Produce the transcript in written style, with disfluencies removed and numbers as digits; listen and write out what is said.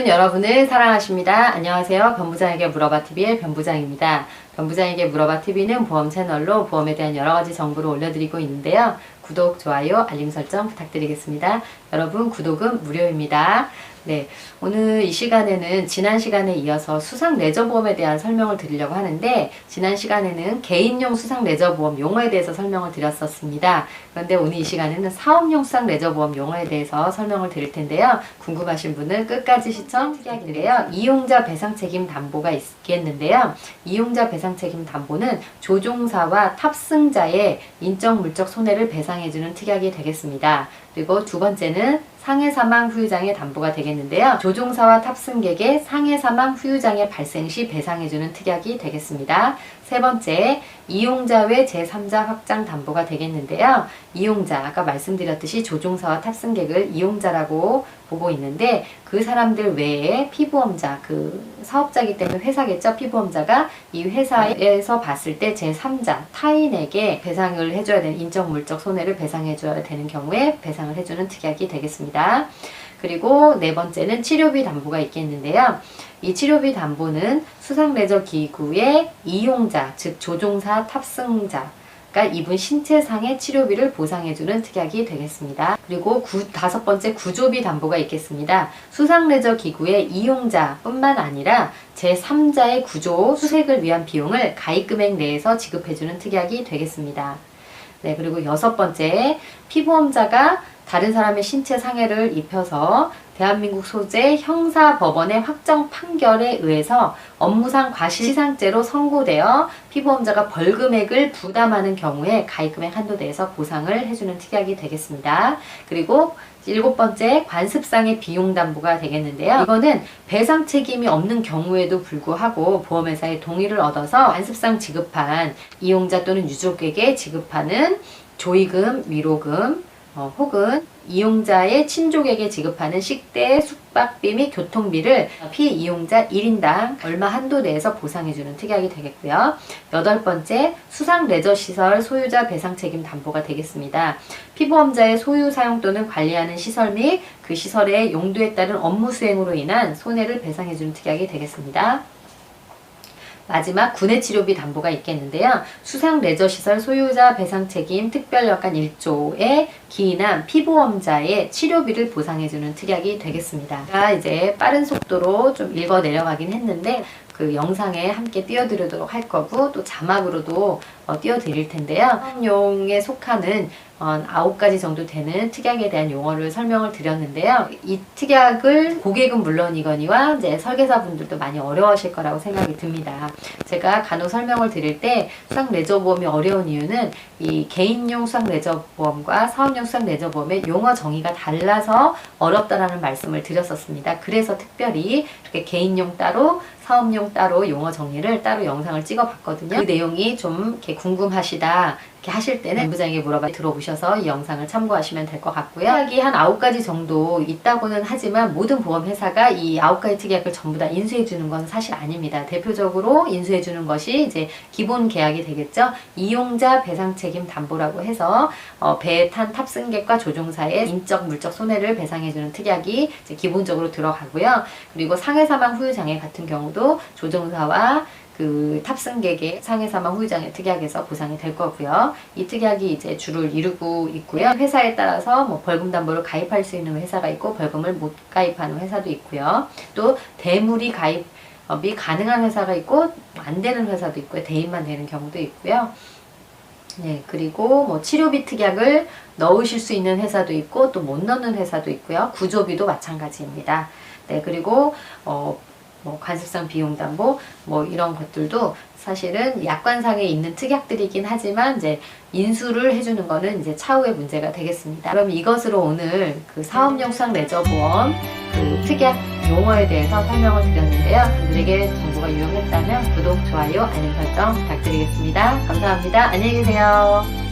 여러분을 사랑하십니다. 안녕하세요. 변부장에게 물어봐 TV의 변부장입니다. 변부장에게 물어봐 TV는 보험 채널로 보험에 대한 여러가지 정보를 올려드리고 있는데요. 구독, 좋아요, 알림 설정 부탁드리겠습니다. 여러분 구독은 무료입니다. 네, 오늘 이 시간에는 지난 시간에 이어서 수상 레저보험에 대한 설명을 드리려고 하는데, 지난 시간에는 개인용 수상 레저보험 용어에 대해서 설명을 드렸었습니다. 그런데 오늘 이 시간에는 사업용 수상 레저보험 용어에 대해서 설명을 드릴 텐데요. 궁금하신 분은 끝까지 시청 부탁드려요. 이용자 배상책임 담보가 있겠는데요. 이용자 배상책임 담보는 조종사와 탑승자의 인적 물적 손해를 배상해주는 특약이 되겠습니다. 그리고 두 번째는 상해 사망 후유장애 담보가 되겠는데요. 조종사와 탑승객의 상해 사망 후유장애 발생 시 배상해주는 특약이 되겠습니다. 세 번째, 이용자 외 제3자 확장 담보가 되겠는데요. 이용자, 아까 말씀드렸듯이 조종사와 탑승객을 이용자라고 보고 있는데, 그 사람들 외에 피보험자, 그 사업자이기 때문에 회사겠죠. 피보험자가 이 회사에서 봤을 때 제3자, 타인에게 배상을 해줘야 되는, 인적 물적 손해를 배상해줘야 되는 경우에 배상을 해주는 특약이 되겠습니다. 그리고 네 번째는 치료비 담보가 있겠는데요. 이 치료비 담보는 수상레저기구의 이용자, 즉 조종사, 탑승자가 입은 신체상의 치료비를 보상해주는 특약이 되겠습니다. 그리고 다섯 번째 구조비 담보가 있겠습니다. 수상레저기구의 이용자뿐만 아니라 제3자의 구조, 수색을 위한 비용을 가입금액 내에서 지급해주는 특약이 되겠습니다. 네, 그리고 여섯 번째, 피보험자가 다른 사람의 신체 상해를 입혀서 대한민국 소재 형사법원의 확정 판결에 의해서 업무상 과실치상죄로 선고되어 피보험자가 벌금액을 부담하는 경우에 가입금액 한도 내에서 보상을 해주는 특약이 되겠습니다. 그리고 일곱 번째, 관습상의 비용 담보가 되겠는데요. 이거는 배상 책임이 없는 경우에도 불구하고 보험회사의 동의를 얻어서 관습상 지급한 이용자 또는 유족에게 지급하는 조의금, 위로금, 혹은 이용자의 친족에게 지급하는 식대, 숙박비 및 교통비를 피이용자 1인당 얼마 한도 내에서 보상해주는 특약이 되겠고요. 여덟 번째, 수상레저시설 소유자 배상책임 담보가 되겠습니다. 피보험자의 소유, 사용 또는 관리하는 시설 및 그 시설의 용도에 따른 업무 수행으로 인한 손해를 배상해주는 특약이 되겠습니다. 마지막, 군해치료비 담보가 있겠는데요. 수상레저시설 소유자 배상책임 특별약관 1조에 기인한 피보험자의 치료비를 보상해주는 특약이 되겠습니다. 제가 이제 빠른 속도로 좀 읽어 내려가긴 했는데, 그 영상에 함께 띄워드리도록 할 거고, 또 자막으로도 띄워드릴 텐데요. 사업용에 속하는 9가지 정도 되는 특약에 대한 용어를 설명을 드렸는데요. 이 특약을 고객은 물론이거니와 이제 설계사분들도 많이 어려워하실 거라고 생각이 듭니다. 제가 간혹 설명을 드릴 때 수상레저보험이 어려운 이유는 이 개인용 수상레저보험과 사업용 수상레저보험의 용어 정의가 달라서 어렵다라는 말씀을 드렸었습니다. 그래서 특별히 이렇게 개인용 따로, 사업용 따로 용어 정리를 따로 영상을 찍어 봤거든요. 그 내용이 좀 이렇게 궁금하시다 이렇게 하실 때는 변부장에게 물어봐 들어보셔서 이 영상을 참고하시면 될 것 같고요. 특약이 한 9가지 정도 있다고는 하지만 모든 보험회사가 이 9가지 특약을 전부 다 인수해 주는 건 사실 아닙니다. 대표적으로 인수해 주는 것이 이제 기본 계약이 되겠죠. 이용자 배상책임 담보라고 해서 배에 탄 탑승객과 조종사의 인적 물적 손해를 배상해 주는 특약이 이제 기본적으로 들어가고요. 그리고 상해 사망 후유 장애 같은 경우도 조종사와 그 탑승객의 상해 사망 후유장애 특약에서 보상이 될 거고요. 이 특약이 이제 주를 이루고 있고요. 회사에 따라서 뭐 벌금 담보를 가입할 수 있는 회사가 있고 벌금을 못 가입하는 회사도 있고요. 또 대물이 가입이 가능한 회사가 있고 안 되는 회사도 있고요. 대입만 되는 경우도 있고요. 네, 그리고 뭐 치료비 특약을 넣으실 수 있는 회사도 있고 또 못 넣는 회사도 있고요. 구조비도 마찬가지입니다. 네, 그리고 뭐 관습상 비용 담보 뭐 이런 것들도 사실은 약관상에 있는 특약들이긴 하지만 이제 인수를 해주는 거는 이제 차후의 문제가 되겠습니다. 그럼 이것으로 오늘 그 사업용 수상레저보험 그 특약 용어에 대해서 설명을 드렸는데요. 그들에게 정보가 유용했다면 구독, 좋아요, 알림 설정 부탁드리겠습니다. 감사합니다. 안녕히 계세요.